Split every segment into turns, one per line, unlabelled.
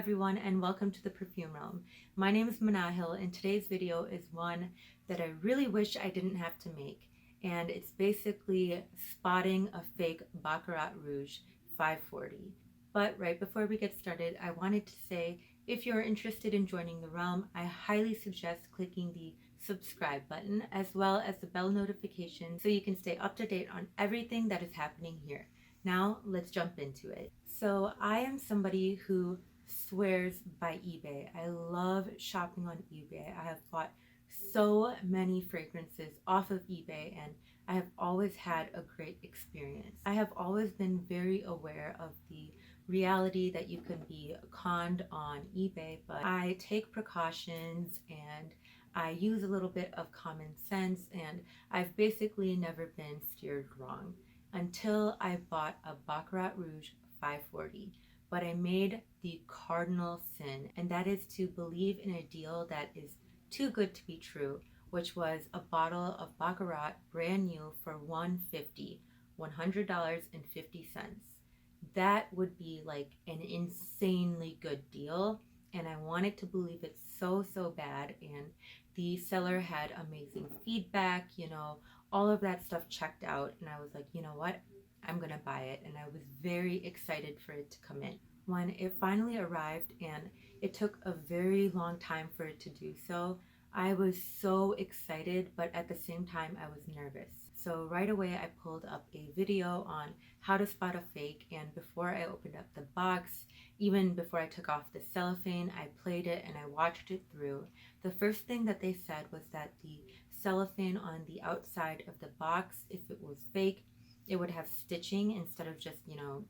everyone, and welcome to the Perfume Realm. My name is Manahil, and today's video is one that I really wish I didn't have to make, and it's basically spotting a fake Baccarat Rouge 540. But right before we get started, I wanted to say if you're interested in joining the realm, I highly suggest clicking the subscribe button as well as the bell notification so you can stay up to date on everything that is happening here. Now let's jump into it. So I am somebody who swears by eBay. I love shopping on eBay. I have bought so many fragrances off of eBay and I have always had a great experience. I have always been very aware of the reality that you can be conned on eBay, but I take precautions and I use a little bit of common sense, and I've basically never been steered wrong until I bought a Baccarat Rouge 540. But I made the cardinal sin, and that is to believe in a deal that is too good to be true, which was a bottle of Baccarat brand new for $150. That would be like an insanely good deal, and I wanted to believe it so bad. And the seller had amazing feedback, all of that stuff checked out, and I was like, you know what, I'm gonna buy it. And I was very excited for it to come in. When it finally arrived, and it took a very long time for it to do so, I was so excited, but at the same time I was nervous. So right away I pulled up a video on how to spot a fake, and before I opened up the box, even before I took off the cellophane, I played it and I watched it through. The first thing that they said was that the cellophane on the outside of the box, if it was fake, it would have stitching instead of just,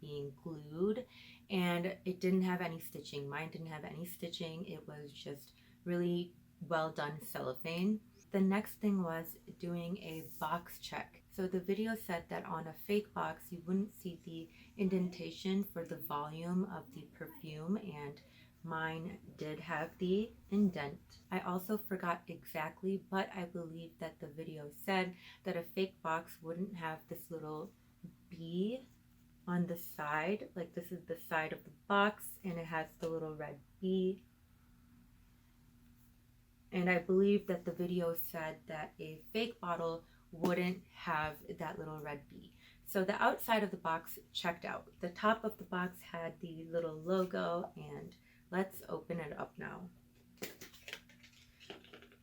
being glued, and it didn't have any stitching. Mine didn't have any stitching. It was just really well done cellophane. The next thing was doing a box check. So the video said that on a fake box you wouldn't see the indentation for the volume of the perfume, and mine did have the indent. I also forgot exactly, but I believe that the video said that a fake box wouldn't have this little bee on the side. Like, this is the side of the box and it has the little red bee. And I believe that the video said that a fake bottle wouldn't have that little red bee. So the outside of the box checked out. The top of the box had the little logo, and let's open it up now.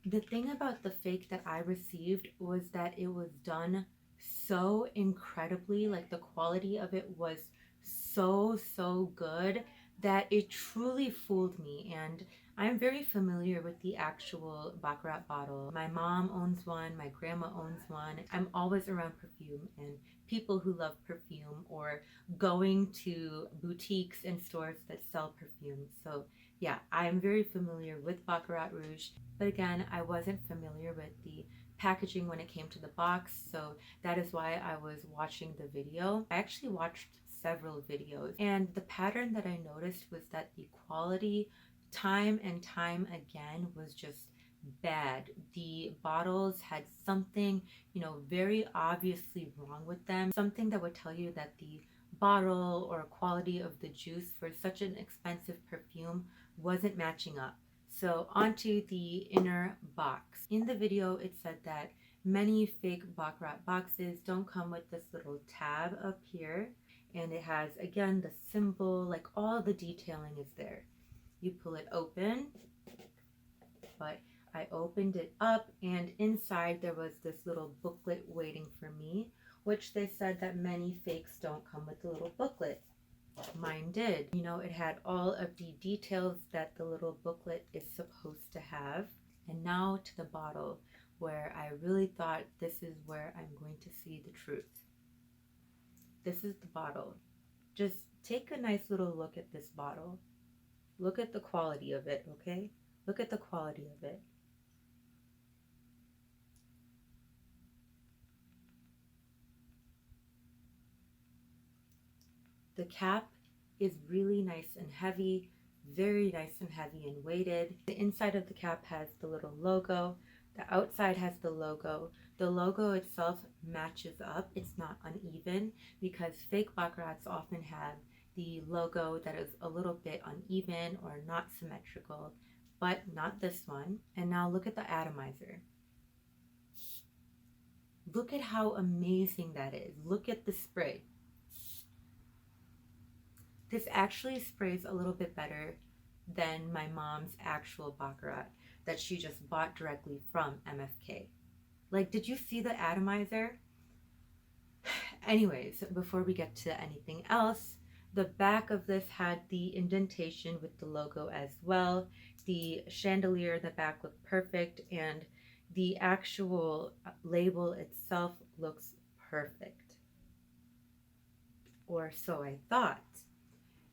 The thing about the fake that I received was that it was done so incredibly, like the quality of it was so good that it truly fooled me. And I'm very familiar with the actual Baccarat bottle. My mom owns one, my grandma owns one. I'm always around perfume and people who love perfume, or going to boutiques and stores that sell perfume. So yeah, I'm very familiar with Baccarat Rouge, but again, I wasn't familiar with the packaging when it came to the box, so that is why I was watching the video. I actually watched several videos, and the pattern that I noticed was that the quality, time and time again, was just bad. The bottles had something, very obviously wrong with them, something that would tell you that the bottle or quality of the juice for such an expensive perfume wasn't matching up. So onto the inner box. In the video, it said that many fake Baccarat boxes don't come with this little tab up here, and it has, again, the symbol, like all the detailing is there. You pull it open, but I opened it up, and inside there was this little booklet waiting for me, which they said that many fakes don't come with the little booklet. Mine did. It had all of the details that the little booklet is supposed to have. And now to the bottle, where I really thought this is where I'm going to see the truth. This is the bottle. Just take a nice little look at this bottle. Look at the quality of it, okay? Look at the quality of it. The cap is really nice and heavy, very nice and heavy and weighted. The inside of the cap has the little logo. The outside has the logo. The logo itself matches up. It's not uneven, because fake Baccarats often have the logo that is a little bit uneven or not symmetrical, but not this one. And now look at the atomizer. Look at how amazing that is. Look at the spray. This actually sprays a little bit better than my mom's actual Baccarat that she just bought directly from MFK. Like, did you see the atomizer? Anyways, before we get to anything else, the back of this had the indentation with the logo as well. The chandelier in the back looked perfect, and the actual label itself looks perfect. Or so I thought.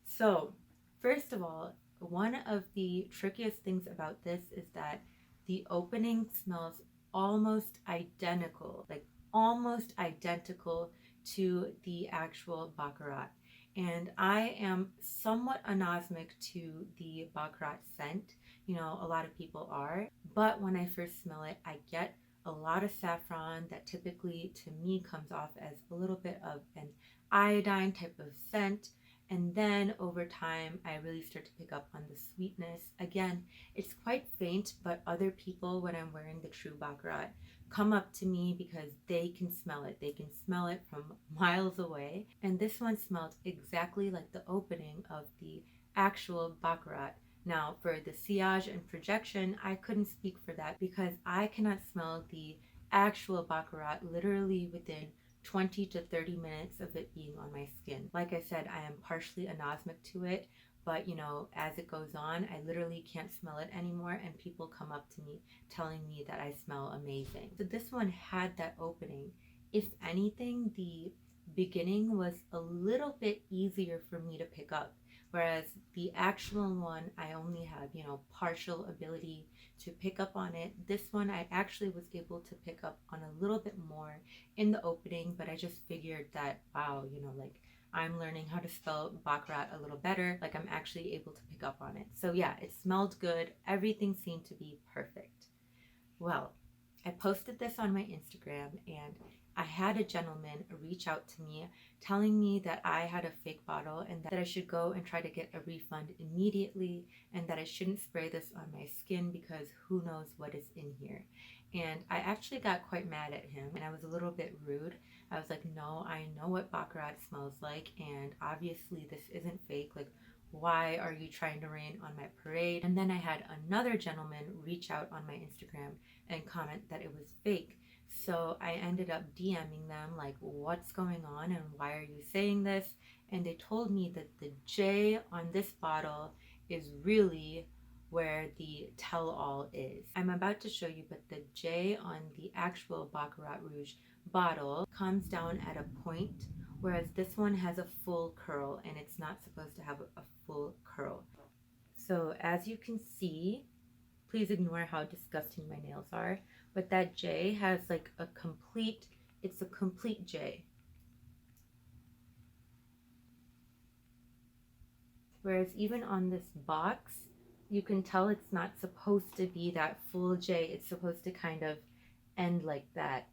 So, first of all, one of the trickiest things about this is that the opening smells almost identical, like almost identical to the actual Baccarat. And I am somewhat anosmic to the Baccarat scent. You know, a lot of people are. But when I first smell it, I get a lot of saffron that typically to me comes off as a little bit of an iodine type of scent. And then over time, I really start to pick up on the sweetness. Again, it's quite faint, but other people, when I'm wearing the true Baccarat, come up to me because they can smell it. They can smell it from miles away. And this one smelled exactly like the opening of the actual Baccarat. Now, for the sillage and projection, I couldn't speak for that because I cannot smell the actual Baccarat literally within 20 to 30 minutes of it being on my skin. Like I said, I am partially anosmic to it, but you know, as it goes on, I literally can't smell it anymore, and people come up to me telling me that I smell amazing. So this one had that opening. If anything, the beginning was a little bit easier for me to pick up, whereas the actual one, I only have, you know, partial ability to pick up on it. This one I actually was able to pick up on a little bit more in the opening, but I just figured that, wow, you know, like I'm learning how to spell Baccarat a little better, like I'm actually able to pick up on it. So yeah, it smelled good. Everything seemed to be perfect. Well, I posted this on my Instagram, and I had a gentleman reach out to me telling me that I had a fake bottle and that I should go and try to get a refund immediately, and that I shouldn't spray this on my skin because who knows what is in here. And I actually got quite mad at him, and I was a little bit rude. I was like, no, I know what Baccarat smells like, and obviously this isn't fake. Like, why are you trying to rain on my parade? And then I had another gentleman reach out on my Instagram and comment that it was fake. So I ended up DMing them like, what's going on and why are you saying this? And they told me that the J on this bottle is really where the tell-all is. I'm about to show you, but the J on the actual Baccarat Rouge bottle comes down at a point, whereas this one has a full curl, and it's not supposed to have a full curl. So as you can see, please ignore how disgusting my nails are, but that J has like a complete, it's a complete J. Whereas even on this box, you can tell it's not supposed to be that full J. It's supposed to kind of end like that.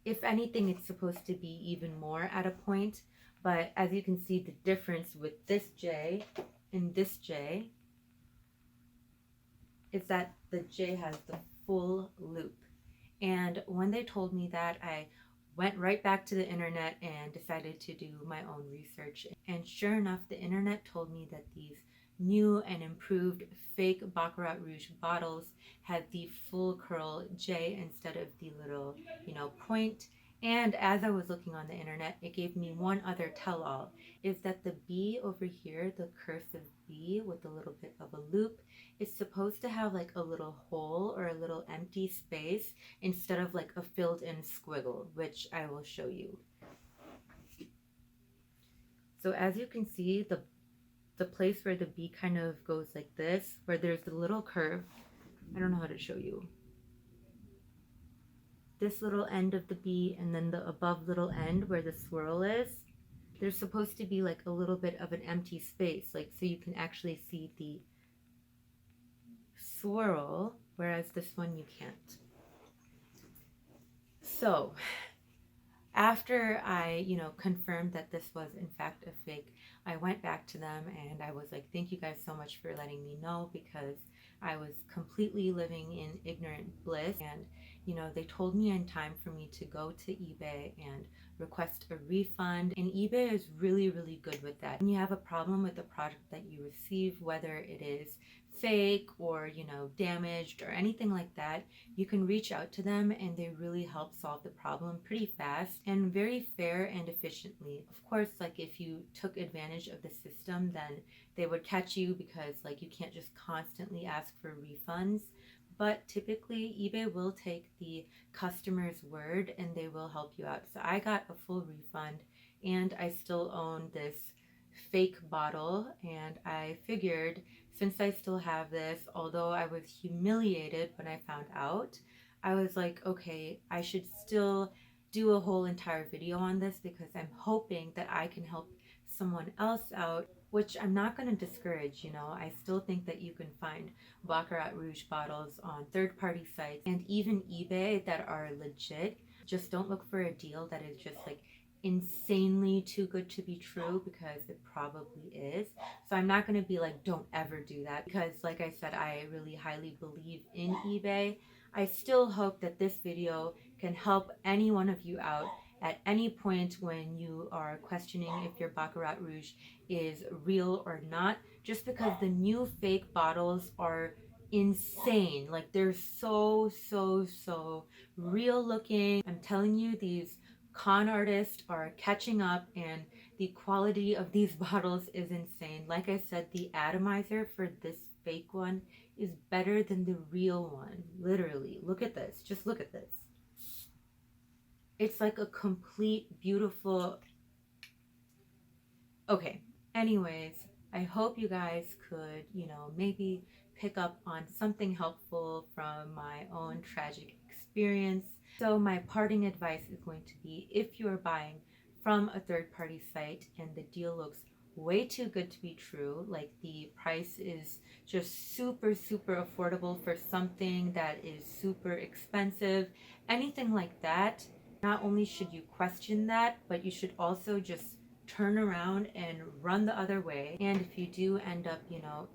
If anything, it's supposed to be even more at a point, but as you can see, the difference with this J and this J is that the J has the full loop. And when they told me that, I went right back to the internet and decided to do my own research. And sure enough, the internet told me that these new and improved fake Baccarat Rouge bottles had the full curl J instead of the little, you know, point. And as I was looking on the internet, it gave me one other tell-all, is that the B over here, the cursive B with a little bit of a loop, is supposed to have like a little hole or a little empty space instead of like a filled-in squiggle, which I will show you. So as you can see, the place where the B kind of goes like this, where there's the little curve, I don't know how to show you. This little end of the B and then the above little end where the swirl is, there's supposed to be like a little bit of an empty space, like so you can actually see the swirl, whereas this one you can't. So After I, confirmed that this was in fact a fake, I went back to them and I was like, thank you guys so much for letting me know, because I was completely living in ignorant bliss. And, they told me in time for me to go to eBay and request a refund. And eBay is really, really good with that. When you have a problem with the product that you receive, whether it is fake or, damaged or anything like that, you can reach out to them and they really help solve the problem pretty fast and very fair and efficiently. Of course, like if you took advantage of the system, then they would catch you, because like you can't just constantly ask for refunds. But typically eBay will take the customer's word and they will help you out. So I got a full refund and I still own this fake bottle, and I figured, since I still have this, although I was humiliated when I found out, I was like, okay, I should still do a whole entire video on this, because I'm hoping that I can help someone else out, which I'm not going to discourage. I still think that you can find Baccarat Rouge bottles on third-party sites and even eBay that are legit. Just don't look for a deal that is just like insanely too good to be true, because it probably is. So I'm not going to be like, don't ever do that, because like I said, I really highly believe in eBay. I still hope that this video can help any one of you out at any point when you are questioning if your Baccarat Rouge is real or not, just because the new fake bottles are insane. Like, they're so, so, so real looking. I'm telling you, these con artists are catching up, and the quality of these bottles is insane. Like I said, the atomizer for this fake one is better than the real one. Literally, look at this. Just look at this. It's like a complete beautiful... Okay, anyways, I hope you guys could, maybe pick up on something helpful from my own tragic experience. So my parting advice is going to be, if you're buying from a third-party site and the deal looks way too good to be true, like the price is just super, super affordable for something that is super expensive, anything like that, not only should you question that, but you should also just turn around and run the other way. And if you do end up,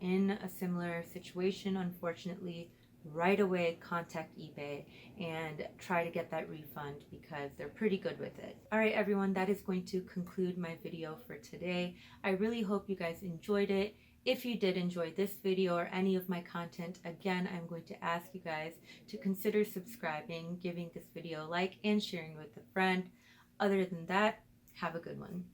in a similar situation, unfortunately, right away contact eBay and try to get that refund, because they're pretty good with it. All right, everyone, that is going to conclude my video for today. I really hope you guys enjoyed it. If you did enjoy this video or any of my content, again, I'm going to ask you guys to consider subscribing, giving this video a like, and sharing with a friend. Other than that, have a good one.